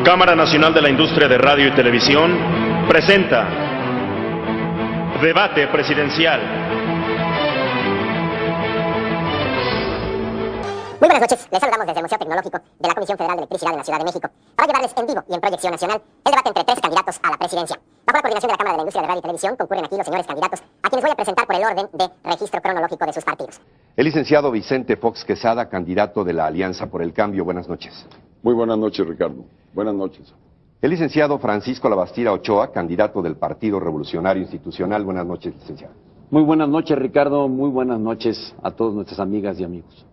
Cámara Nacional de la Industria de Radio y Televisión presenta Debate Presidencial. Muy buenas noches, les saludamos desde el Museo Tecnológico de la Comisión Federal de Electricidad de la Ciudad de México para llevarles en vivo y en proyección nacional el debate entre tres candidatos a la presidencia. Bajo la coordinación de la Cámara de la Industria de Radio y Televisión concurren aquí los señores candidatos a quienes voy a presentar por el orden de registro cronológico de sus partidos. El licenciado Vicente Fox Quesada, candidato de la Alianza por el Cambio. Buenas noches. Muy buenas noches, Ricardo. Buenas noches. El licenciado Francisco Labastida Ochoa, candidato del Partido Revolucionario Institucional. Buenas noches, licenciado. Muy buenas noches, Ricardo. Muy buenas noches a todas nuestras amigas y amigos.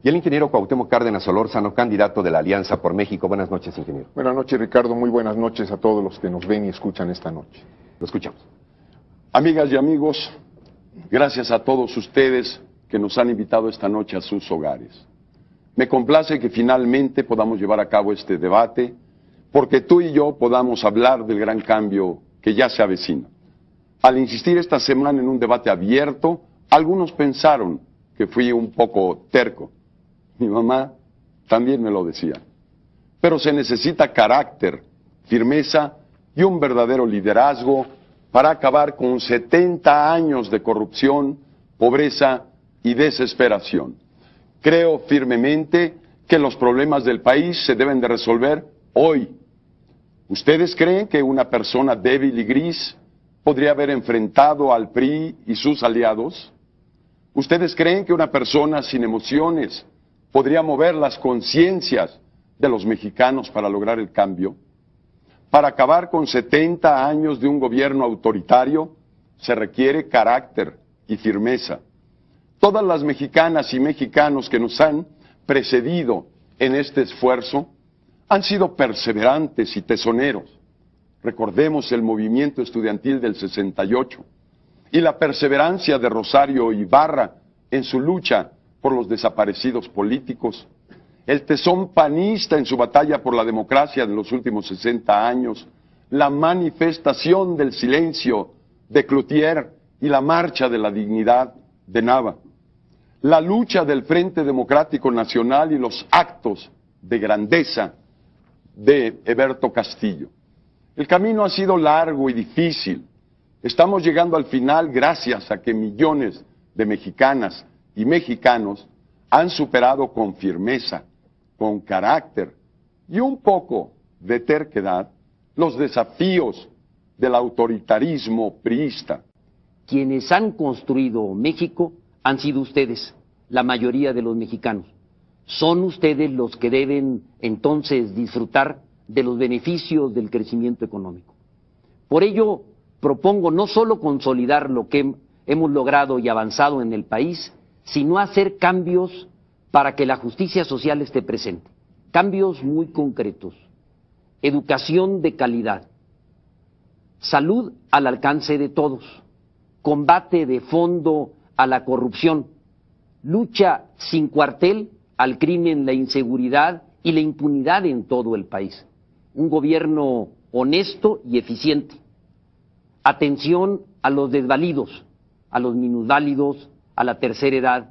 Y el ingeniero Cuauhtémoc Cárdenas Solórzano, candidato de la Alianza por México. Buenas noches, ingeniero. Buenas noches, Ricardo. Muy buenas noches a todos los que nos ven y escuchan esta noche. Lo escuchamos. Amigas y amigos, gracias a todos ustedes que nos han invitado esta noche a sus hogares. Me complace que finalmente podamos llevar a cabo este debate, porque tú y yo podamos hablar del gran cambio que ya se avecina. Al insistir esta semana en un debate abierto, algunos pensaron que fui un poco terco. Mi mamá también me lo decía. Pero se necesita carácter, firmeza y un verdadero liderazgo para acabar con 70 años de corrupción, pobreza y desesperación. Creo firmemente que los problemas del país se deben de resolver hoy. ¿Ustedes creen que una persona débil y gris podría haber enfrentado al PRI y sus aliados? ¿Ustedes creen que una persona sin emociones podría mover las conciencias de los mexicanos para lograr el cambio? Para acabar con 70 años de un gobierno autoritario se requiere carácter y firmeza. Todas las mexicanas y mexicanos que nos han precedido en este esfuerzo han sido perseverantes y tesoneros. Recordemos el movimiento estudiantil del 68 y la perseverancia de Rosario Ibarra en su lucha por los desaparecidos políticos, el tesón panista en su batalla por la democracia de los últimos 60 años, la manifestación del silencio de Cloutier y la marcha de la dignidad de Nava, la lucha del Frente Democrático Nacional y los actos de grandeza de Heberto Castillo. El camino ha sido largo y difícil. Estamos llegando al final gracias a que millones de mexicanas y mexicanos han superado con firmeza, con carácter y un poco de terquedad los desafíos del autoritarismo priista. Quienes han construido México han sido ustedes, la mayoría de los mexicanos. Son ustedes los que deben entonces disfrutar de los beneficios del crecimiento económico. Por ello, propongo no solo consolidar lo que hemos logrado y avanzado en el país, sino hacer cambios para que la justicia social esté presente. Cambios muy concretos. Educación de calidad. Salud al alcance de todos. Combate de fondo a la corrupción. Lucha sin cuartel al crimen, la inseguridad y la impunidad en todo el país. Un gobierno honesto y eficiente. Atención a los desvalidos, a los minusválidos, a la tercera edad,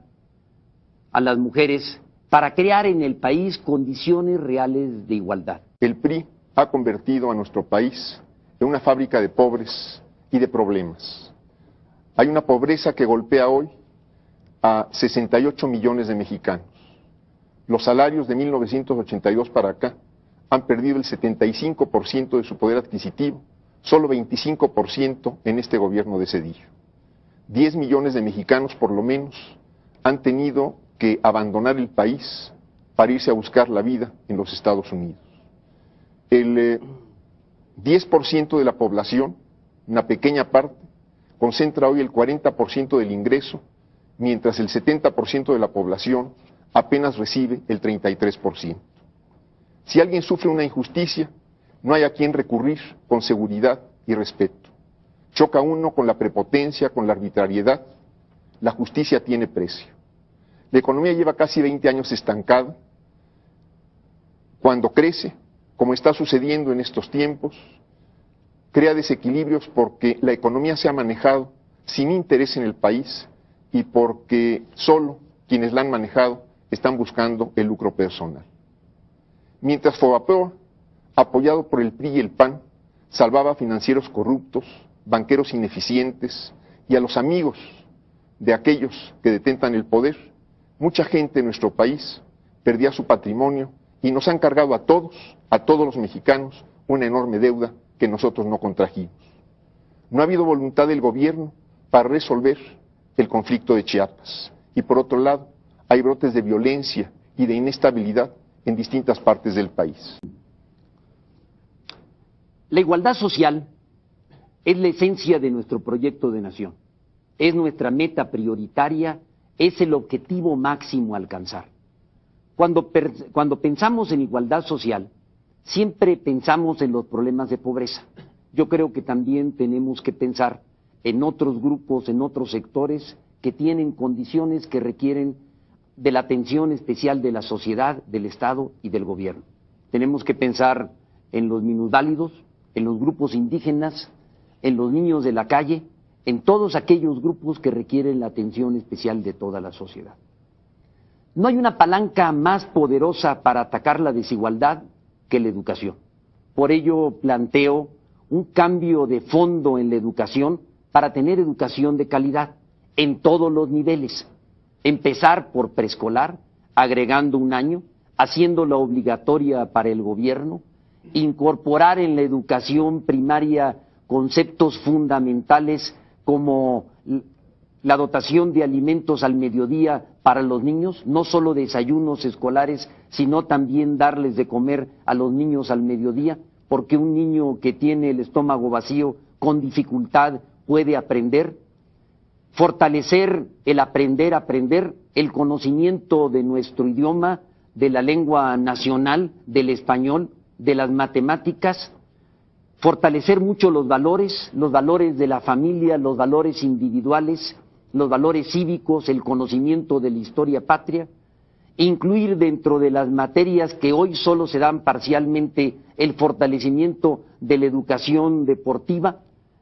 a las mujeres, para crear en el país condiciones reales de igualdad. El PRI ha convertido a nuestro país en una fábrica de pobres y de problemas. Hay una pobreza que golpea hoy a 68 millones de mexicanos. Los salarios de 1982 para acá han perdido el 75% de su poder adquisitivo, solo 25% en este gobierno de Zedillo. 10 millones de mexicanos por lo menos han tenido que abandonar el país para irse a buscar la vida en los Estados Unidos. El 10% de la población, una pequeña parte, concentra hoy el 40% del ingreso, mientras el 70% de la población apenas recibe el 33%. Si alguien sufre una injusticia, no hay a quien recurrir con seguridad y respeto. Choca uno con la prepotencia, con la arbitrariedad. La justicia tiene precio. La economía lleva casi 20 años estancada. Cuando crece, como está sucediendo en estos tiempos, crea desequilibrios porque la economía se ha manejado sin interés en el país y porque solo quienes la han manejado están buscando el lucro personal. Mientras Fobaproa apoyado por el PRI y el PAN, salvaba a financieros corruptos, banqueros ineficientes y a los amigos de aquellos que detentan el poder, mucha gente en nuestro país perdía su patrimonio y nos han cargado a todos los mexicanos, una enorme deuda que nosotros no contrajimos. No ha habido voluntad del gobierno para resolver el conflicto de Chiapas. Y por otro lado, hay brotes de violencia y de inestabilidad en distintas partes del país. La igualdad social es la esencia de nuestro proyecto de nación, es nuestra meta prioritaria, es el objetivo máximo a alcanzar. Cuando pensamos en igualdad social, siempre pensamos en los problemas de pobreza. Yo creo que también tenemos que pensar en otros grupos, en otros sectores que tienen condiciones que requieren de la atención especial de la sociedad, del Estado y del gobierno. Tenemos que pensar en los minusválidos, en los grupos indígenas, en los niños de la calle, en todos aquellos grupos que requieren la atención especial de toda la sociedad. No hay una palanca más poderosa para atacar la desigualdad que la educación. Por ello planteo un cambio de fondo en la educación para tener educación de calidad en todos los niveles. Empezar por preescolar, agregando un año, haciéndola obligatoria para el gobierno, incorporar en la educación primaria conceptos fundamentales como la dotación de alimentos al mediodía para los niños, no solo desayunos escolares, sino también darles de comer a los niños al mediodía, porque un niño que tiene el estómago vacío con dificultad puede aprender. Fortalecer el aprender, el conocimiento de nuestro idioma, de la lengua nacional, del español, de las matemáticas, fortalecer mucho los valores de la familia, los valores individuales, los valores cívicos, el conocimiento de la historia patria, incluir dentro de las materias que hoy solo se dan parcialmente el fortalecimiento de la educación deportiva,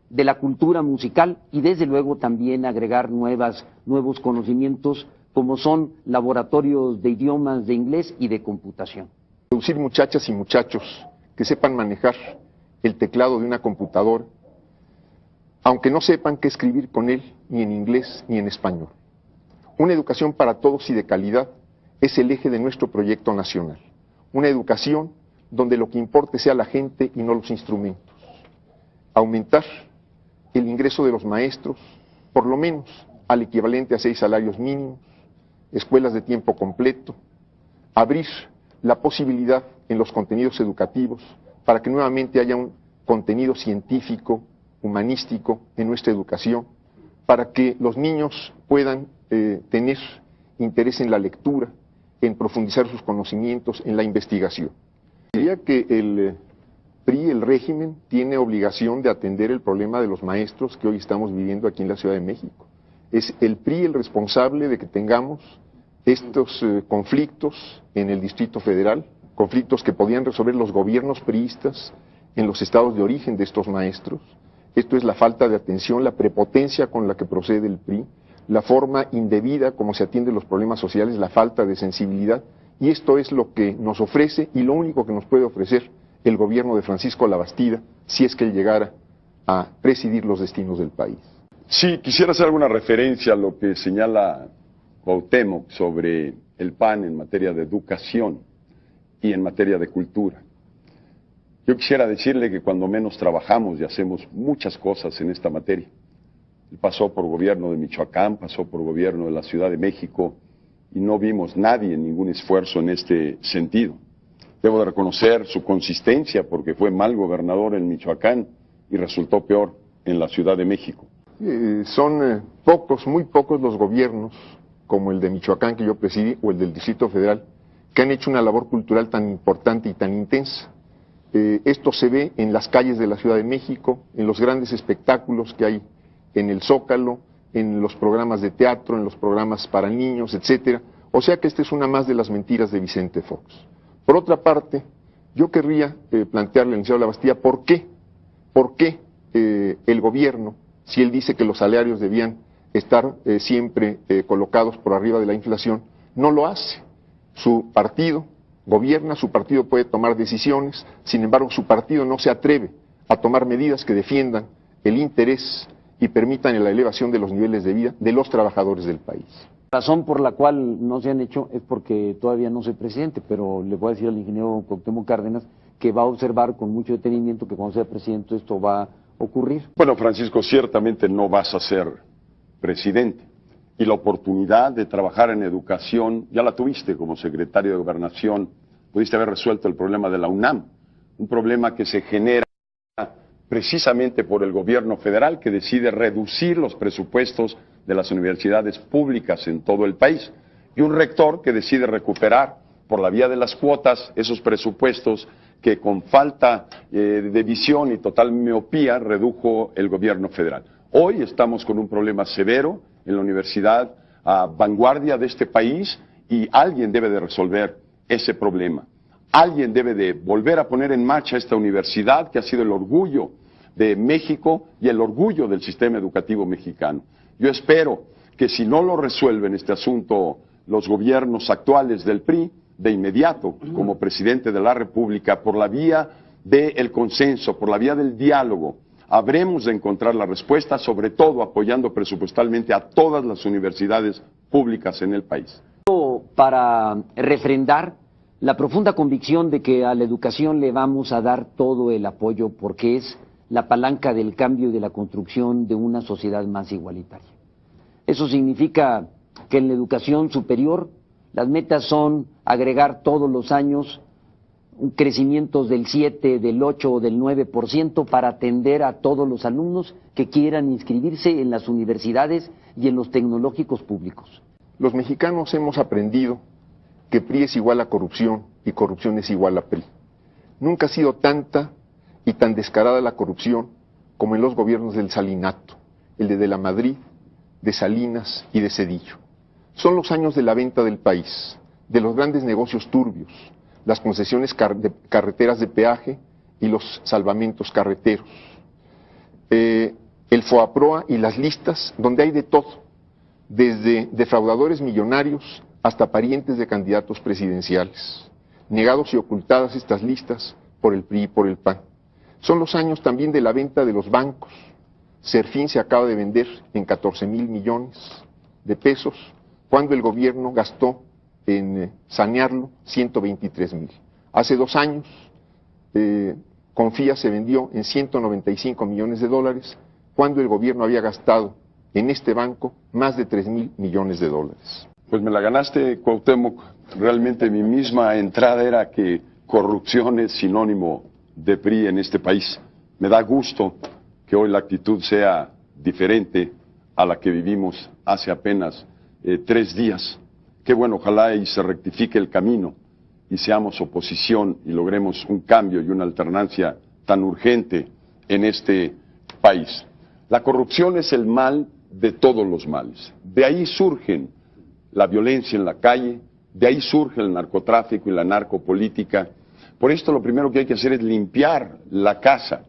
de la cultura musical y desde luego también agregar nuevos conocimientos como son laboratorios de idiomas de inglés y de computación. Producir muchachas y muchachos que sepan manejar el teclado de una computadora, aunque no sepan qué escribir con él ni en inglés ni en español. Una educación para todos y de calidad es el eje de nuestro proyecto nacional. Una educación donde lo que importe sea la gente y no los instrumentos. Aumentar el ingreso de los maestros, por lo menos al equivalente a 6 salarios mínimos, escuelas de tiempo completo, abrir la posibilidad en los contenidos educativos para que nuevamente haya un contenido científico, humanístico en nuestra educación, para que los niños puedan tener interés en la lectura, en profundizar sus conocimientos, en la investigación. Diría que el PRI, el régimen, tiene obligación de atender el problema de los maestros que hoy estamos viviendo aquí en la Ciudad de México. Es el PRI el responsable de que tengamos estos conflictos en el Distrito Federal, conflictos que podían resolver los gobiernos priistas en los estados de origen de estos maestros. Esto es la falta de atención, la prepotencia con la que procede el PRI, la forma indebida como se atienden los problemas sociales, la falta de sensibilidad, y esto es lo que nos ofrece y lo único que nos puede ofrecer el gobierno de Francisco Labastida si es que él llegara a presidir los destinos del país. Sí, quisiera hacer alguna referencia a lo que señala Cuauhtémoc sobre el PAN en materia de educación y en materia de cultura. Yo quisiera decirle que cuando menos trabajamos y hacemos muchas cosas en esta materia. Él pasó por gobierno de Michoacán, pasó por gobierno de la Ciudad de México y no vimos nadie ningún esfuerzo en este sentido. Debo de reconocer su consistencia porque fue mal gobernador en Michoacán y resultó peor en la Ciudad de México. Son pocos, muy pocos los gobiernos, como el de Michoacán que yo presidí o el del Distrito Federal, que han hecho una labor cultural tan importante y tan intensa. Esto se ve en las calles de la Ciudad de México, en los grandes espectáculos que hay en el Zócalo, en los programas de teatro, en los programas para niños, etcétera. O sea que esta es una más de las mentiras de Vicente Fox. Por otra parte, yo querría plantearle al licenciado Labastida por qué el gobierno, si él dice que los salarios debían estar siempre colocados por arriba de la inflación, no lo hace. Su partido gobierna, su partido puede tomar decisiones, sin embargo su partido no se atreve a tomar medidas que defiendan el interés y permitan la elevación de los niveles de vida de los trabajadores del país. La razón por la cual no se han hecho es porque todavía no soy presidente, pero le voy a decir al ingeniero Cuauhtémoc Cárdenas que va a observar con mucho detenimiento que cuando sea presidente esto va a ocurrir. Bueno, Francisco, ciertamente no vas a ser presidente y la oportunidad de trabajar en educación ya la tuviste como secretario de Gobernación. Pudiste haber resuelto el problema de la UNAM, un problema que se genera precisamente por el gobierno federal que decide reducir los presupuestos de las universidades públicas en todo el país y un rector que decide recuperar por la vía de las cuotas esos presupuestos que con falta de visión y total miopía redujo el gobierno federal. Hoy estamos con un problema severo en la universidad a vanguardia de este país y alguien debe de resolver ese problema. Alguien debe de volver a poner en marcha esta universidad que ha sido el orgullo de México y el orgullo del sistema educativo mexicano. Yo espero que si no lo resuelven este asunto los gobiernos actuales del PRI, de inmediato, como presidente de la República, por la vía del consenso, por la vía del diálogo, habremos de encontrar la respuesta, sobre todo apoyando presupuestalmente a todas las universidades públicas en el país. Para refrendar la profunda convicción de que a la educación le vamos a dar todo el apoyo porque es la palanca del cambio y de la construcción de una sociedad más igualitaria. Eso significa que en la educación superior las metas son agregar todos los años un crecimiento del 7, del 8 o del 9% para atender a todos los alumnos que quieran inscribirse en las universidades y en los tecnológicos públicos. Los mexicanos hemos aprendido que PRI es igual a corrupción y corrupción es igual a PRI. Nunca ha sido tanta y tan descarada la corrupción como en los gobiernos del Salinato, el de la Madrid, de Salinas y de Zedillo. Son los años de la venta del país, de los grandes negocios turbios, las concesiones carreteras de peaje y los salvamentos carreteros, el FOAPROA y las listas donde hay de todo, desde defraudadores millonarios hasta parientes de candidatos presidenciales, negados y ocultadas estas listas por el PRI y por el PAN. Son los años también de la venta de los bancos. Serfín se acaba de vender en 14,000 millones de pesos, cuando el gobierno gastó en sanearlo 123,000. Hace 2 años, Confía se vendió en 195 millones de dólares, cuando el gobierno había gastado en este banco más de 3,000 millones de dólares. Pues me la ganaste, Cuauhtémoc. Realmente mi misma entrada era que corrupción es sinónimo de PRI en este país. Me da gusto que hoy la actitud sea diferente a la que vivimos hace apenas 3 días. Qué bueno, ojalá y se rectifique el camino y seamos oposición y logremos un cambio y una alternancia tan urgente en este país. La corrupción es el mal de todos los males. De ahí surgen la violencia en la calle, de ahí surge el narcotráfico y la narcopolítica. Por esto lo primero que hay que hacer es limpiar la casa.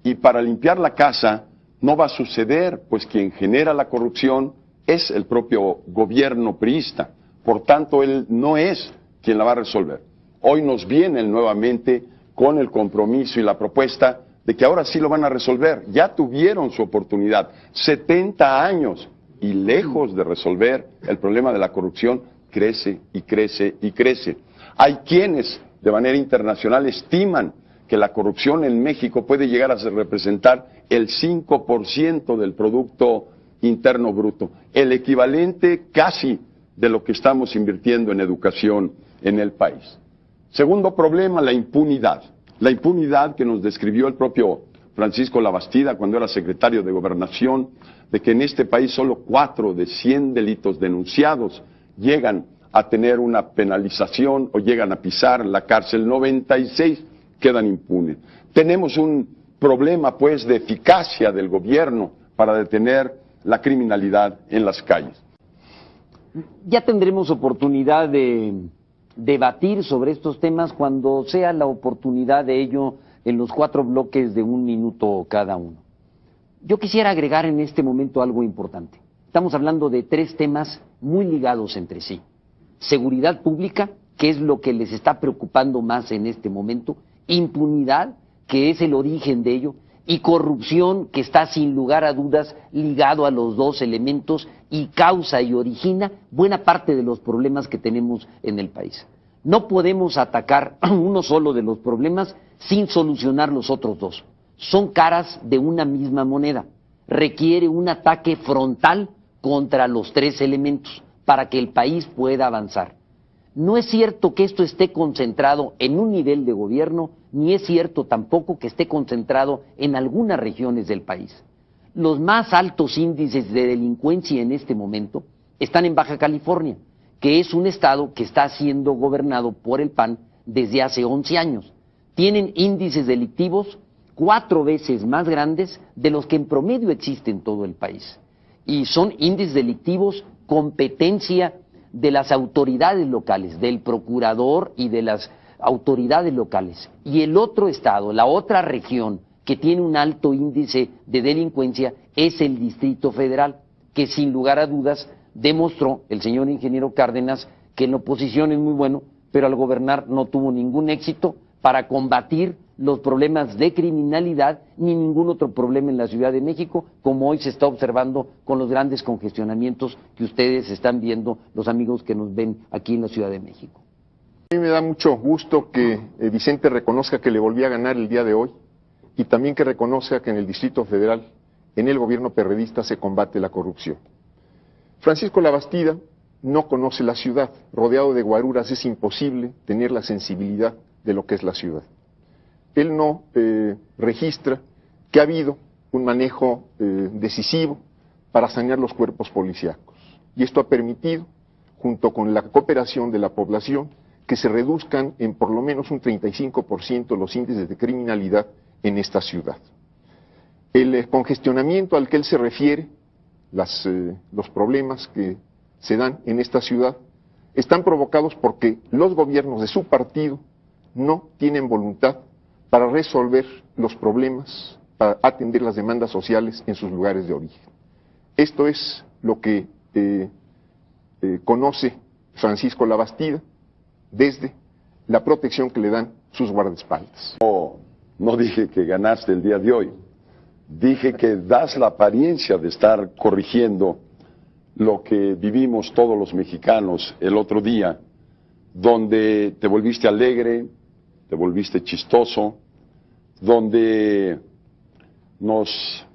Y para limpiar la casa no va a suceder, pues quien genera la corrupción es el propio gobierno priista. Por tanto, él no es quien la va a resolver. Hoy nos viene nuevamente con el compromiso y la propuesta de que ahora sí lo van a resolver. Ya tuvieron su oportunidad, 70 años, y lejos de resolver el problema de la corrupción, crece y crece y crece. Hay quienes de manera internacional estiman que la corrupción en México puede llegar a representar el 5% del Producto Interno Bruto, el equivalente casi de lo que estamos invirtiendo en educación en el país. Segundo problema, la impunidad. La impunidad que nos describió el propio Francisco Labastida cuando era secretario de Gobernación, de que en este país solo 4 de 100 delitos denunciados llegan a tener una penalización o llegan a pisar la cárcel, 96 quedan impunes. Tenemos un problema, pues, de eficacia del gobierno para detener la criminalidad en las calles. Ya tendremos oportunidad de debatir sobre estos temas cuando sea la oportunidad de ello en los 4 bloques de 1 minuto cada uno. Yo quisiera agregar en este momento algo importante. Estamos hablando de 3 temas muy ligados entre sí: seguridad pública, ¿qué es lo que les está preocupando más en este momento? Impunidad, que es el origen de ello, y corrupción, que está sin lugar a dudas ligado a los dos elementos y causa y origina buena parte de los problemas que tenemos en el país. No podemos atacar uno solo de los problemas sin solucionar los otros dos. Son caras de una misma moneda. Requiere un ataque frontal contra los tres elementos para que el país pueda avanzar. No es cierto que esto esté concentrado en un nivel de gobierno, ni es cierto tampoco que esté concentrado en algunas regiones del país. Los más altos índices de delincuencia en este momento están en Baja California, que es un estado que está siendo gobernado por el PAN desde hace 11 años. Tienen índices delictivos 4 veces más grandes de los que en promedio existen en todo el país. Y son índices delictivos competencia de las autoridades locales, del procurador y de las autoridades locales. Y el otro estado, la otra región que tiene un alto índice de delincuencia es el Distrito Federal, que sin lugar a dudas demostró el señor ingeniero Cárdenas que en la oposición es muy bueno, pero al gobernar no tuvo ningún éxito para combatir los problemas de criminalidad ni ningún otro problema en la Ciudad de México, como hoy se está observando con los grandes congestionamientos que ustedes están viendo, los amigos que nos ven aquí en la Ciudad de México. A mí me da mucho gusto que Vicente reconozca que le volví a ganar el día de hoy y también que reconozca que en el Distrito Federal, en el gobierno perredista, se combate la corrupción. Francisco Labastida no conoce la ciudad. Rodeado de guaruras es imposible tener la sensibilidad de lo que es la ciudad. Él no registra que ha habido un manejo decisivo para sanear los cuerpos policíacos. Y esto ha permitido, junto con la cooperación de la población, que se reduzcan en por lo menos un 35% los índices de criminalidad en esta ciudad. El congestionamiento al que él se refiere, los problemas que se dan en esta ciudad, están provocados porque los gobiernos de su partido no tienen voluntad para resolver los problemas, para atender las demandas sociales en sus lugares de origen. Esto es lo que conoce Francisco Labastida desde la protección que le dan sus guardaespaldas. No dije que ganaste el día de hoy, dije que das la apariencia de estar corrigiendo lo que vivimos todos los mexicanos el otro día, donde te volviste alegre, te volviste chistoso, donde nos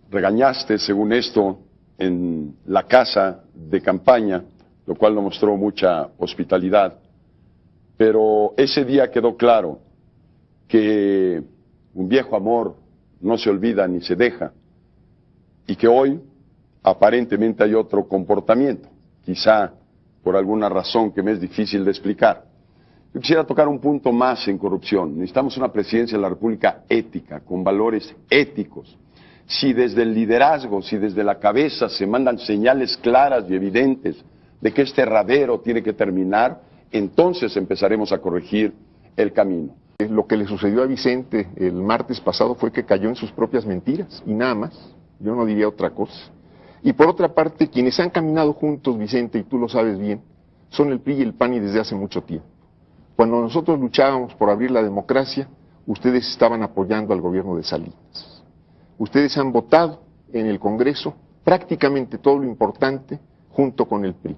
regañaste, según esto, en la casa de campaña, lo cual no mostró mucha hospitalidad. Pero ese día quedó claro que un viejo amor no se olvida ni se deja, y que hoy aparentemente hay otro comportamiento, quizá por alguna razón que me es difícil de explicar. Yo quisiera tocar un punto más en corrupción. Necesitamos una presidencia de la República ética, con valores éticos. Si desde el liderazgo, si desde la cabeza se mandan señales claras y evidentes de que este herradero tiene que terminar, entonces empezaremos a corregir el camino. Lo que le sucedió a Vicente el martes pasado fue que cayó en sus propias mentiras y nada más. Yo no diría otra cosa. Y por otra parte, quienes han caminado juntos, Vicente, y tú lo sabes bien, son el PRI y el PAN y desde hace mucho tiempo. Cuando nosotros luchábamos por abrir la democracia, ustedes estaban apoyando al gobierno de Salinas. Ustedes han votado en el Congreso prácticamente todo lo importante junto con el PRI.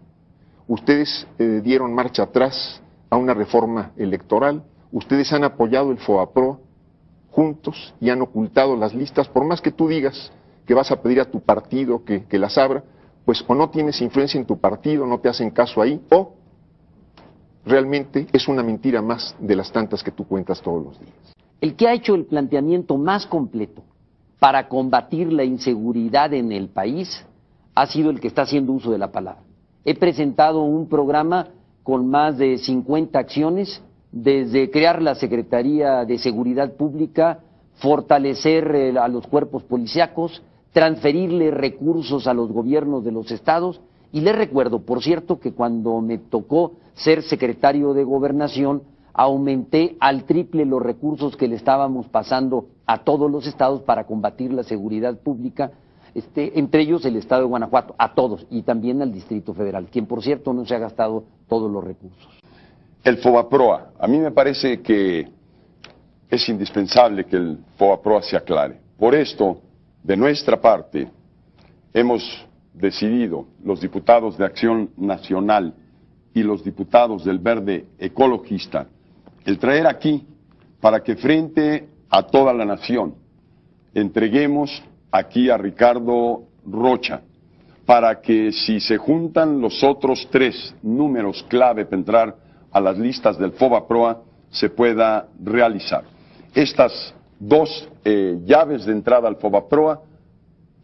Ustedes dieron marcha atrás a una reforma electoral, ustedes han apoyado el FOBAPROA juntos y han ocultado las listas, por más que tú digas que vas a pedir a tu partido que las abra, pues o no tienes influencia en tu partido, no te hacen caso ahí, o realmente es una mentira más de las tantas que tú cuentas todos los días. El que ha hecho el planteamiento más completo para combatir la inseguridad en el país ha sido el que está haciendo uso de la palabra. He presentado un programa con más de 50 acciones, desde crear la Secretaría de Seguridad Pública, fortalecer a los cuerpos policíacos, transferirle recursos a los gobiernos de los estados. Y les recuerdo, por cierto, que cuando me tocó ser secretario de Gobernación, aumenté al triple los recursos que le estábamos pasando a todos los estados para combatir la seguridad pública, entre ellos el estado de Guanajuato, a todos, y también al Distrito Federal, quien por cierto no se ha gastado todos los recursos. El FOBAPROA. A mí me parece que es indispensable que el FOBAPROA se aclare. Por esto, de nuestra parte, hemos decidido, los diputados de Acción Nacional y los diputados del Verde Ecologista, el traer aquí para que frente a toda la nación entreguemos aquí a Ricardo Rocha, para que si se juntan los otros 3 números clave para entrar a las listas del FOBAPROA, se pueda realizar. Estas 2 llaves de entrada al FOBAPROA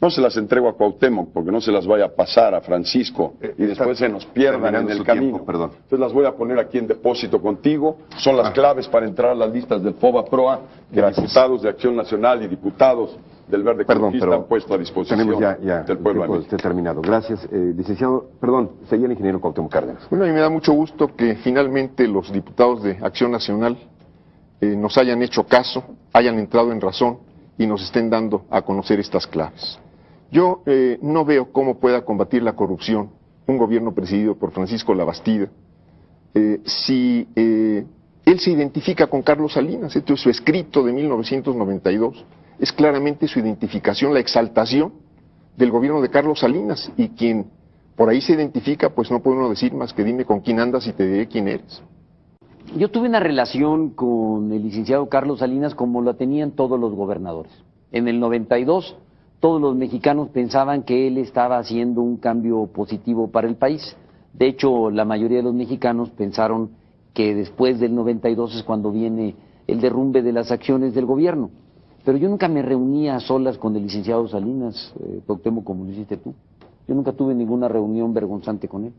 no se las entrego a Cuauhtémoc porque no se las vaya a pasar a Francisco y después se nos pierdan en el camino. Entonces las voy a poner aquí en depósito contigo. Son las claves para entrar a las listas del FOBAPROA que diputados de Acción Nacional y diputados del Verde Ecologista han puesto a disposición del pueblo de México. Terminado. Gracias, licenciado. Perdón, seguía el ingeniero Cuauhtémoc Cárdenas. Bueno, a mí me da mucho gusto que finalmente los diputados de Acción Nacional nos hayan hecho caso, hayan entrado en razón y nos estén dando a conocer estas claves. Yo no veo cómo pueda combatir la corrupción un gobierno presidido por Francisco Labastida si él se identifica con Carlos Salinas. Esto es su escrito de 1992. Es claramente su identificación, la exaltación del gobierno de Carlos Salinas, y quien por ahí se identifica, pues no puede uno decir más que dime con quién andas y te diré quién eres. Yo tuve una relación con el licenciado Carlos Salinas como la tenían todos los gobernadores. En el 92 todos los mexicanos pensaban que él estaba haciendo un cambio positivo para el país. De hecho, la mayoría de los mexicanos pensaron que después del 92 es cuando viene el derrumbe de las acciones del gobierno. Pero yo nunca me reunía a solas con el licenciado Salinas, Cuauhtémoc, como lo hiciste tú. Yo nunca tuve ninguna reunión vergonzante con él.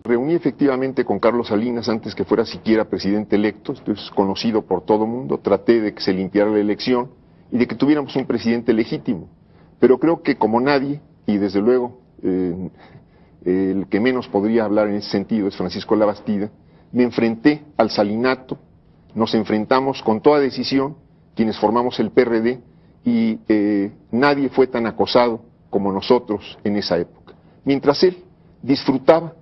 Reuní efectivamente con Carlos Salinas antes que fuera siquiera presidente electo. Esto es conocido por todo el mundo. Traté de que se limpiara la elección y de que tuviéramos un presidente legítimo. Pero creo que como nadie, y desde luego el que menos podría hablar en ese sentido es Francisco Labastida, me enfrenté al salinato, nos enfrentamos con toda decisión quienes formamos el PRD y nadie fue tan acosado como nosotros en esa época. Mientras él disfrutaba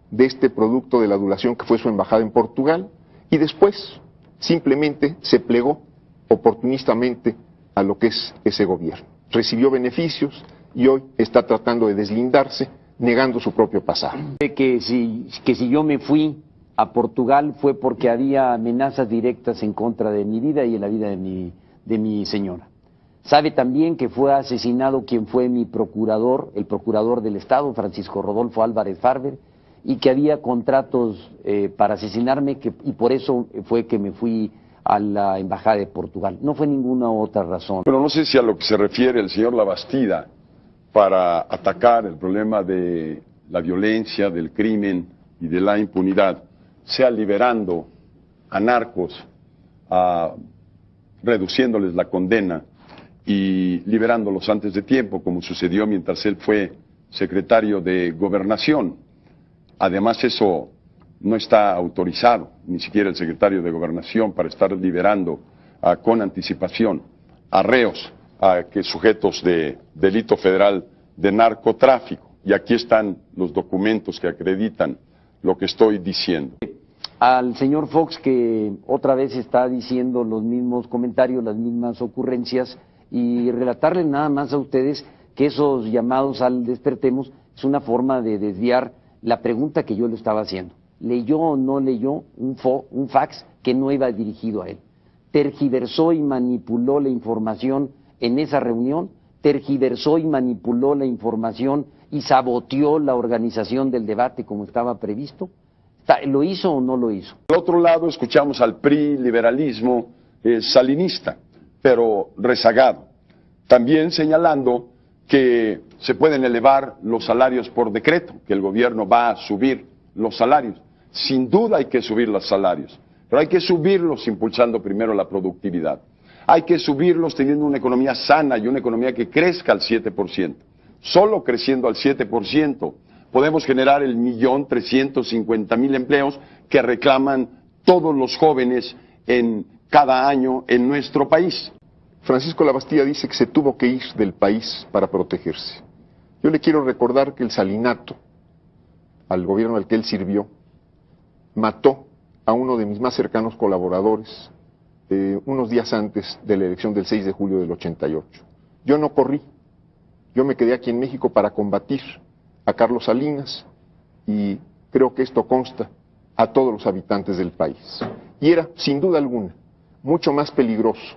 de este producto de la adulación que fue su embajada en Portugal y después simplemente se plegó oportunistamente a lo que es ese gobierno. Recibió beneficios y hoy está tratando de deslindarse, negando su propio pasado. Que si yo me fui a Portugal fue porque había amenazas directas en contra de mi vida y en la vida de mi señora. Sabe también que fue asesinado quien fue mi procurador, el procurador del Estado, Francisco Rodolfo Álvarez Farber, y que había contratos para asesinarme y por eso fue que me fui a la Embajada de Portugal. No fue ninguna otra razón. Pero no sé si a lo que se refiere el señor Labastida para atacar el problema de la violencia, del crimen y de la impunidad, sea liberando a narcos, reduciéndoles la condena y liberándolos antes de tiempo, como sucedió mientras él fue secretario de Gobernación. Además, eso no está autorizado, ni siquiera el secretario de Gobernación, para estar liberando con anticipación a reos, sujetos de delito federal de narcotráfico. Y aquí están los documentos que acreditan lo que estoy diciendo. Al señor Fox, que otra vez está diciendo los mismos comentarios, las mismas ocurrencias, y relatarle nada más a ustedes que esos llamados al despertemos es una forma de desviar la pregunta que yo le estaba haciendo. ¿Leyó o no leyó un fax que no iba dirigido a él? ¿Tergiversó y manipuló la información en esa reunión? ¿Tergiversó y manipuló la información y saboteó la organización del debate como estaba previsto? ¿Lo hizo o no lo hizo? Por otro lado, escuchamos al PRI, liberalismo salinista, pero rezagado. También señalando que se pueden elevar los salarios por decreto, que el gobierno va a subir los salarios. Sin duda hay que subir los salarios, pero hay que subirlos impulsando primero la productividad. Hay que subirlos teniendo una economía sana y una economía que crezca al 7%. Solo creciendo al 7% podemos generar el 1.350.000 empleos que reclaman todos los jóvenes en cada año en nuestro país. Francisco Labastida dice que se tuvo que ir del país para protegerse. Yo le quiero recordar que el salinato, al gobierno al que él sirvió, mató a uno de mis más cercanos colaboradores unos días antes de la elección del 6 de julio del 88. Yo no corrí, yo me quedé aquí en México para combatir a Carlos Salinas y creo que esto consta a todos los habitantes del país. Y era, sin duda alguna, mucho más peligroso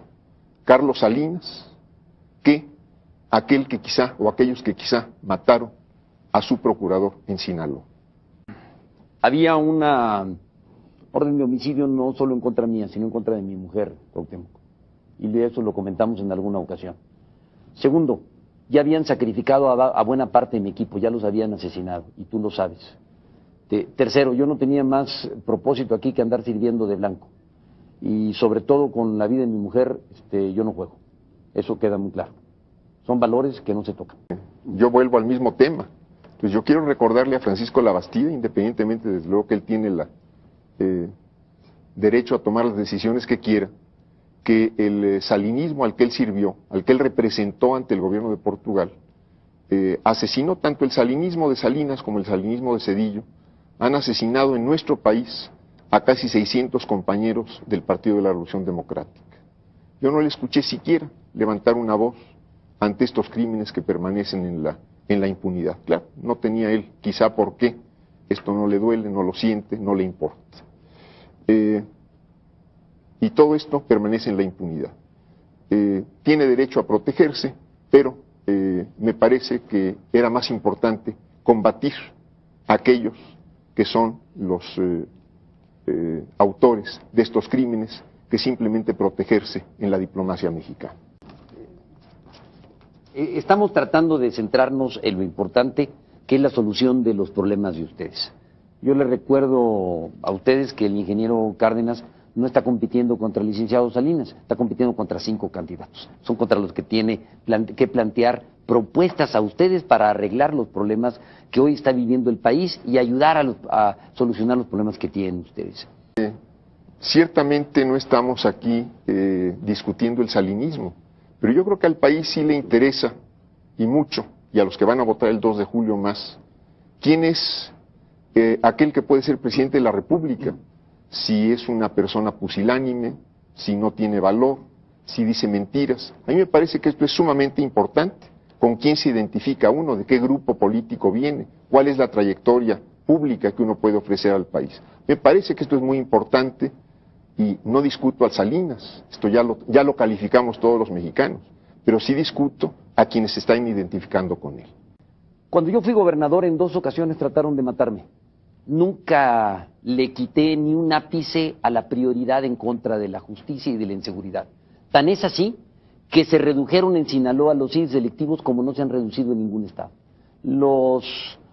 Carlos Salinas que aquel que quizá, o aquellos que quizá mataron a su procurador en Sinaloa. Había una orden de homicidio no solo en contra mía, sino en contra de mi mujer, Cuauhtémoc. Y de eso lo comentamos en alguna ocasión. Segundo, ya habían sacrificado a buena parte de mi equipo, ya los habían asesinado, y tú lo sabes. Tercero, yo no tenía más propósito aquí que andar sirviendo de blanco. Y sobre todo con la vida de mi mujer, yo no juego. Eso queda muy claro. Son valores que no se tocan. Yo vuelvo al mismo tema. Pues yo quiero recordarle a Francisco Labastida, independientemente desde luego que él tiene el derecho a tomar las decisiones que quiera, que el salinismo al que él sirvió, al que él representó ante el gobierno de Portugal, asesinó tanto el salinismo de Salinas como el salinismo de Zedillo, han asesinado en nuestro país a casi 600 compañeros del Partido de la Revolución Democrática. Yo no le escuché siquiera levantar una voz ante estos crímenes que permanecen en la impunidad. Claro, no tenía él quizá por qué, esto no le duele, no lo siente, no le importa. Y todo esto permanece en la impunidad. Tiene derecho a protegerse, pero me parece que era más importante combatir a aquellos que son los autores de estos crímenes que simplemente protegerse en la diplomacia mexicana. Estamos tratando de centrarnos en lo importante, que es la solución de los problemas de ustedes. Yo les recuerdo a ustedes que el ingeniero Cárdenas no está compitiendo contra el licenciado Salinas, está compitiendo contra 5 candidatos. Son contra los que tiene que plantear propuestas a ustedes para arreglar los problemas que hoy está viviendo el país y ayudar a solucionar los problemas que tienen ustedes. Ciertamente no estamos aquí discutiendo el salinismo, pero yo creo que al país sí le interesa, y mucho, y a los que van a votar el 2 de julio más, quién es aquel que puede ser presidente de la República, si es una persona pusilánime, si no tiene valor, si dice mentiras. A mí me parece que esto es sumamente importante. ¿Con quién se identifica uno? ¿De qué grupo político viene? ¿Cuál es la trayectoria pública que uno puede ofrecer al país? Me parece que esto es muy importante y no discuto al Salinas, esto ya lo calificamos todos los mexicanos, pero sí discuto a quienes se están identificando con él. Cuando yo fui gobernador, en 2 ocasiones trataron de matarme. Nunca le quité ni un ápice a la prioridad en contra de la justicia y de la inseguridad. Tan es así que se redujeron en Sinaloa los índices delictivos como no se han reducido en ningún estado. Los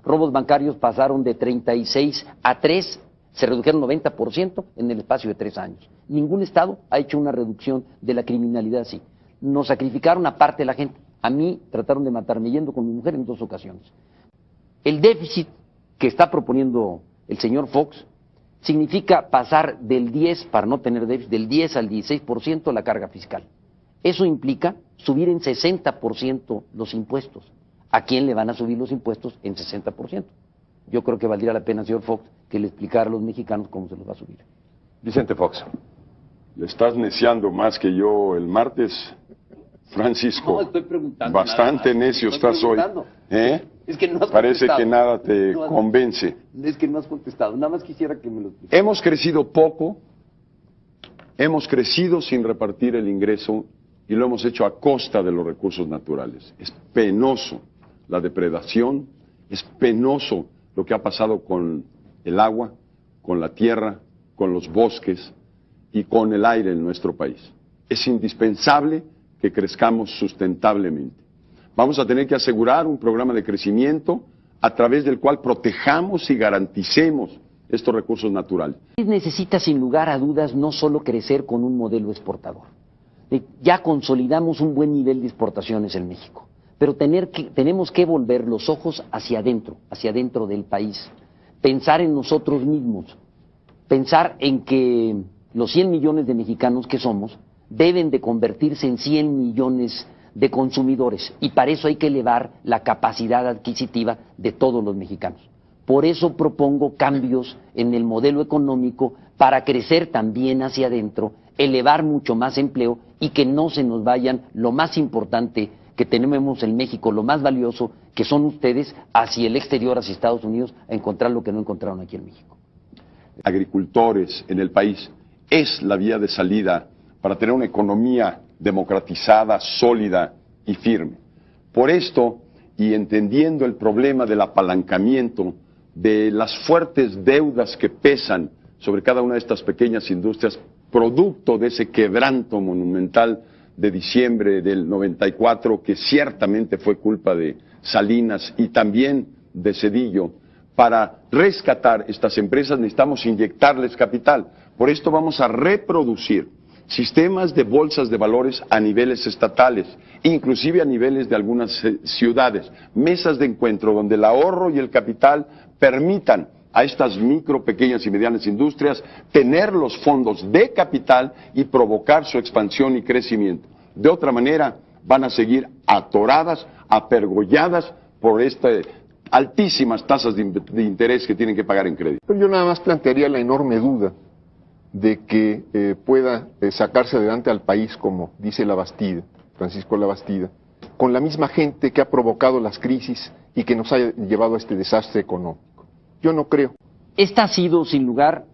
robos bancarios pasaron de 36 a 3, se redujeron 90% en el espacio de 3 años. Ningún estado ha hecho una reducción de la criminalidad así. Nos sacrificaron a parte de la gente. A mí trataron de matarme yendo con mi mujer en 2 ocasiones. El déficit que está proponiendo el señor Fox significa pasar del 10, para no tener déficit, del 10 al 16% la carga fiscal. Eso implica subir en 60% los impuestos. ¿A quién le van a subir los impuestos en 60%? Yo creo que valdría la pena, señor Fox, que le explicara a los mexicanos cómo se los va a subir. Vicente Fox. Le estás neciando más que yo el martes, Francisco. No, estoy preguntando. Bastante necio estás hoy. Es que no has Parece contestado. que nada te convence. Es que no has contestado. Nada más quisiera que me lo expliques. Hemos crecido poco, hemos crecido sin repartir el ingreso y lo hemos hecho a costa de los recursos naturales. Es penoso la depredación, es penoso lo que ha pasado con el agua, con la tierra, con los bosques y con el aire en nuestro país. Es indispensable que crezcamos sustentablemente. Vamos a tener que asegurar un programa de crecimiento a través del cual protejamos y garanticemos estos recursos naturales. Necesita sin lugar a dudas no solo crecer con un modelo exportador. Ya consolidamos un buen nivel de exportaciones en México, pero tenemos que volver los ojos hacia adentro del país, pensar en nosotros mismos, pensar en que los 100 millones de mexicanos que somos deben de convertirse en 100 millones de consumidores, y para eso hay que elevar la capacidad adquisitiva de todos los mexicanos. Por eso propongo cambios en el modelo económico para crecer también hacia adentro, elevar mucho más empleo y que no se nos vayan lo más importante que tenemos en México, lo más valioso, que son ustedes, hacia el exterior, hacia Estados Unidos, a encontrar lo que no encontraron aquí en México. Agricultores en el país es la vía de salida para tener una economía democratizada, sólida y firme. Por esto, y entendiendo el problema del apalancamiento, de las fuertes deudas que pesan sobre cada una de estas pequeñas industrias, producto de ese quebranto monumental de diciembre del 94, que ciertamente fue culpa de Salinas y también de Zedillo, para rescatar estas empresas necesitamos inyectarles capital. Por esto vamos a reproducir sistemas de bolsas de valores a niveles estatales, inclusive a niveles de algunas ciudades, mesas de encuentro donde el ahorro y el capital permitan a estas micro, pequeñas y medianas industrias tener los fondos de capital y provocar su expansión y crecimiento. De otra manera, van a seguir atoradas, apergolladas por altísimas tasas de interés que tienen que pagar en crédito. Pero yo nada más plantearía la enorme duda de que pueda sacarse adelante al país, como dice Labastida, Francisco Labastida, con la misma gente que ha provocado las crisis y que nos ha llevado a este desastre económico. Yo no creo. Esta ha sido, sin lugar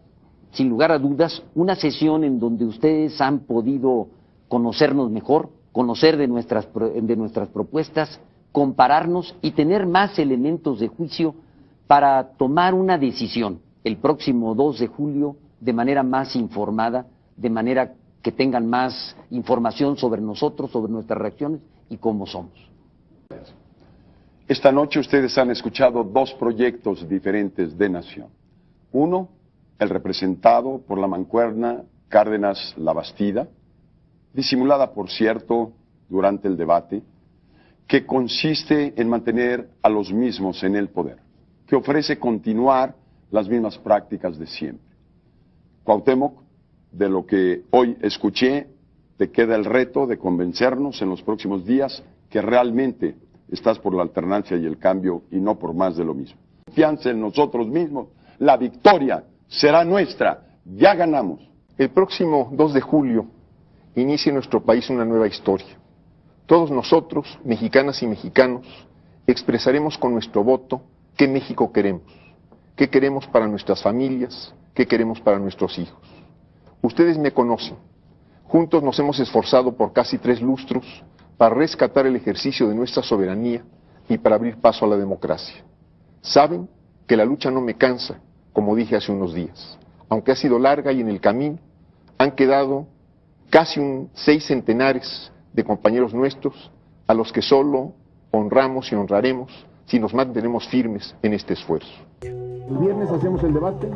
a dudas, una sesión en donde ustedes han podido conocernos mejor, conocer de nuestras propuestas, compararnos y tener más elementos de juicio para tomar una decisión el próximo 2 de julio de manera más informada, de manera que tengan más información sobre nosotros, sobre nuestras reacciones y cómo somos. Esta noche ustedes han escuchado 2 proyectos diferentes de nación. Uno, el representado por la mancuerna Cárdenas-Labastida, disimulada, por cierto, durante el debate, que consiste en mantener a los mismos en el poder, que ofrece continuar las mismas prácticas de siempre. Cuauhtémoc, de lo que hoy escuché, te queda el reto de convencernos en los próximos días que realmente estás por la alternancia y el cambio y no por más de lo mismo. Confianza en nosotros mismos, la victoria será nuestra, ya ganamos. El próximo 2 de julio inicia en nuestro país una nueva historia. Todos nosotros, mexicanas y mexicanos, expresaremos con nuestro voto qué México qué queremos para nuestras familias, qué queremos para nuestros hijos. Ustedes me conocen. Juntos nos hemos esforzado por casi 3 lustros para rescatar el ejercicio de nuestra soberanía y para abrir paso a la democracia. Saben que la lucha no me cansa, como dije hace unos días. Aunque ha sido larga y en el camino han quedado casi 6 centenares de compañeros nuestros a los que solo honramos y honraremos si nos mantenemos firmes en este esfuerzo. ¿El viernes hacemos el debate?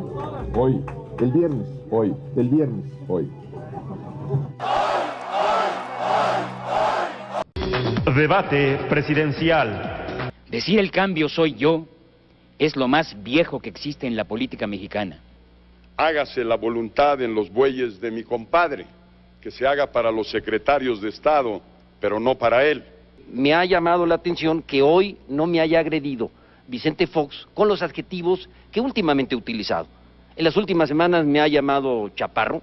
Hoy, ¿El viernes? hoy, ¿El viernes? hoy. Debate presidencial. Decir el cambio soy yo es lo más viejo que existe en la política mexicana. Hágase la voluntad en los bueyes de mi compadre, que se haga para los secretarios de Estado, pero no para él. Me ha llamado la atención que hoy no me haya agredido Vicente Fox con los adjetivos que últimamente he utilizado. En las últimas semanas me ha llamado chaparro,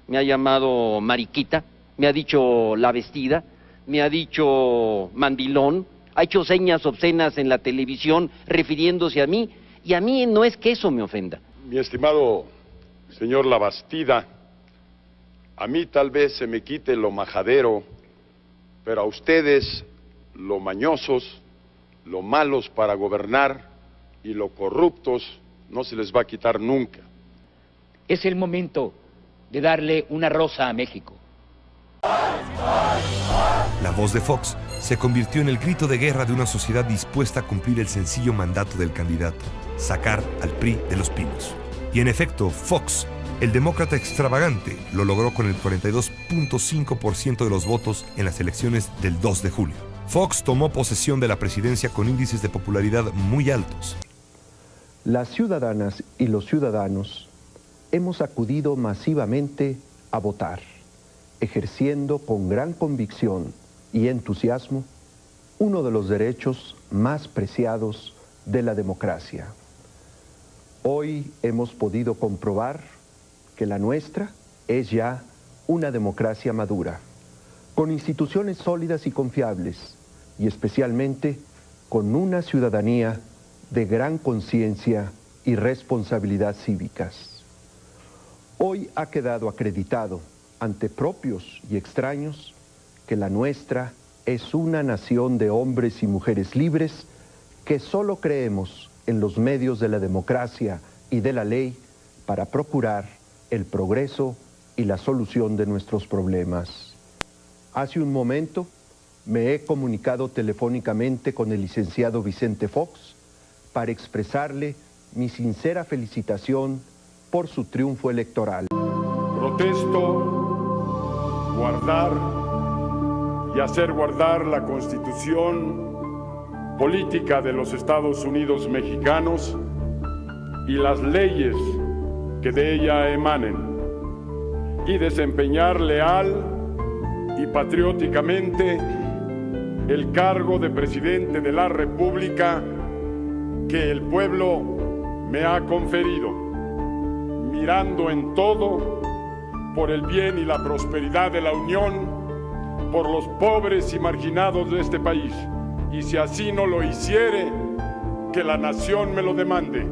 me ha llamado mariquita, me ha dicho la vestida, me ha dicho mandilón, ha hecho señas obscenas en la televisión refiriéndose a mí, y a mí no es que eso me ofenda. Mi estimado señor Labastida, a mí tal vez se me quite lo majadero, pero a ustedes lo mañosos, lo malos para gobernar y lo corruptos no se les va a quitar nunca. Es el momento de darle una rosa a México. La voz de Fox se convirtió en el grito de guerra de una sociedad dispuesta a cumplir el sencillo mandato del candidato, sacar al PRI de los pinos. Y en efecto, Fox, el demócrata extravagante, lo logró con el 42.5% de los votos en las elecciones del 2 de julio. Fox tomó posesión de la presidencia con índices de popularidad muy altos. Las ciudadanas y los ciudadanos hemos acudido masivamente a votar, ejerciendo con gran convicción y entusiasmo uno de los derechos más preciados de la democracia, Hoy hemos podido comprobar que la nuestra es ya una democracia madura, con instituciones sólidas y confiables, y especialmente con una ciudadanía de gran conciencia y responsabilidad cívicas. Hoy ha quedado acreditado ante propios y extraños que la nuestra es una nación de hombres y mujeres libres que solo creemos en los medios de la democracia y de la ley para procurar el progreso y la solución de nuestros problemas. Hace un momento me he comunicado telefónicamente con el licenciado Vicente Fox para expresarle mi sincera felicitación por su triunfo electoral. Protesto guardar y hacer guardar la Constitución política de los Estados Unidos mexicanos y las leyes que de ella emanen, y desempeñar leal y patrióticamente el cargo de presidente de la República que el pueblo me ha conferido, mirando en todo por el bien y la prosperidad de la Unión, por los pobres y marginados de este país, y si así no lo hiciere, que la nación me lo demande.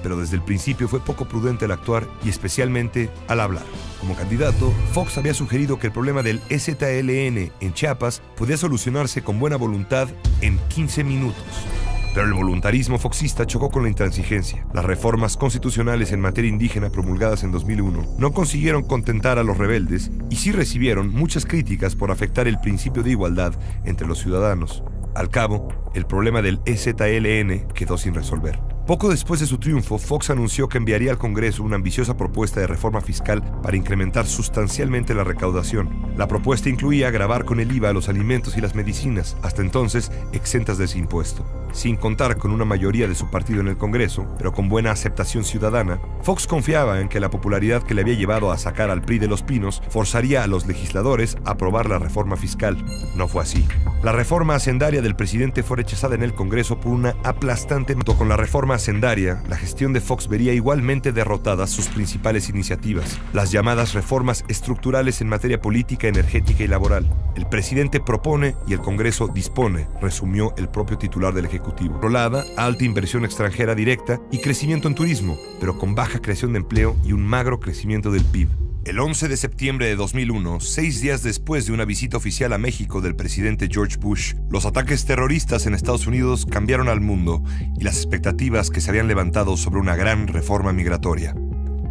Pero desde el principio fue poco prudente al actuar y especialmente al hablar. Como candidato, Fox había sugerido que el problema del EZLN en Chiapas podía solucionarse con buena voluntad en 15 minutos. Pero el voluntarismo foxista chocó con la intransigencia. Las reformas constitucionales en materia indígena promulgadas en 2001 no consiguieron contentar a los rebeldes y sí recibieron muchas críticas por afectar el principio de igualdad entre los ciudadanos. Al cabo, el problema del EZLN quedó sin resolver. Poco después de su triunfo, Fox anunció que enviaría al Congreso una ambiciosa propuesta de reforma fiscal para incrementar sustancialmente la recaudación. La propuesta incluía gravar con el IVA los alimentos y las medicinas, hasta entonces exentas de ese impuesto. Sin contar con una mayoría de su partido en el Congreso, pero con buena aceptación ciudadana, Fox confiaba en que la popularidad que le había llevado a sacar al PRI de los Pinos forzaría a los legisladores a aprobar la reforma fiscal. No fue así. La reforma hacendaria del presidente fue rechazada en el Congreso por una aplastante. Junto con la reforma hacendaria, la gestión de Fox vería igualmente derrotadas sus principales iniciativas, las llamadas reformas estructurales en materia política, energética y laboral. El presidente propone y el Congreso dispone, resumió el propio titular del Ejecutivo. Controlada, alta inversión extranjera directa y crecimiento en turismo, pero con baja creación de empleo y un magro crecimiento del PIB. El 11 de septiembre de 2001, 6 días después de una visita oficial a México del presidente George Bush, los ataques terroristas en Estados Unidos cambiaron al mundo y las expectativas que se habían levantado sobre una gran reforma migratoria.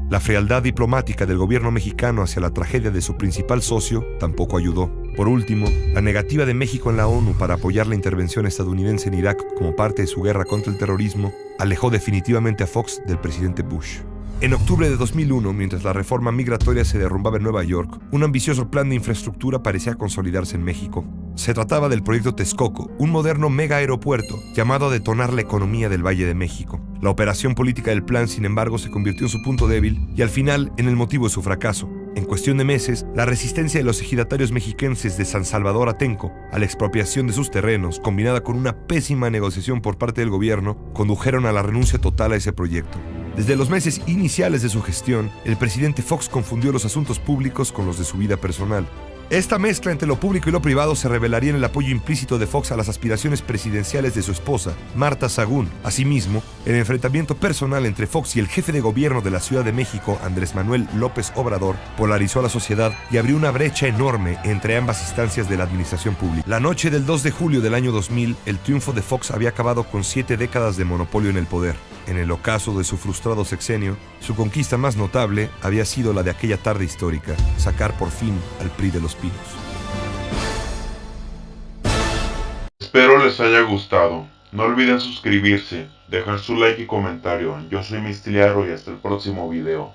La frialdad diplomática del gobierno mexicano hacia la tragedia de su principal socio tampoco ayudó. Por último, la negativa de México en la ONU para apoyar la intervención estadounidense en Irak como parte de su guerra contra el terrorismo alejó definitivamente a Fox del presidente Bush. En octubre de 2001, mientras la reforma migratoria se derrumbaba en Nueva York, un ambicioso plan de infraestructura parecía consolidarse en México. Se trataba del proyecto Texcoco, un moderno mega aeropuerto llamado a detonar la economía del Valle de México. La operación política del plan, sin embargo, se convirtió en su punto débil y al final en el motivo de su fracaso. En cuestión de meses, la resistencia de los ejidatarios mexiquenses de San Salvador Atenco a la expropiación de sus terrenos, combinada con una pésima negociación por parte del gobierno, condujeron a la renuncia total a ese proyecto. Desde los meses iniciales de su gestión, el presidente Fox confundió los asuntos públicos con los de su vida personal. Esta mezcla entre lo público y lo privado se revelaría en el apoyo implícito de Fox a las aspiraciones presidenciales de su esposa, Marta Sagún. Asimismo, el enfrentamiento personal entre Fox y el jefe de gobierno de la Ciudad de México, Andrés Manuel López Obrador, polarizó a la sociedad y abrió una brecha enorme entre ambas instancias de la administración pública. La noche del 2 de julio del año 2000, el triunfo de Fox había acabado con 7 décadas de monopolio en el poder. En el ocaso de su frustrado sexenio, su conquista más notable había sido la de aquella tarde histórica, sacar por fin al PRI de los Pinos. Espero les haya gustado. No olviden suscribirse, dejar su like y comentario. Yo soy Mistiliaro y hasta el próximo video.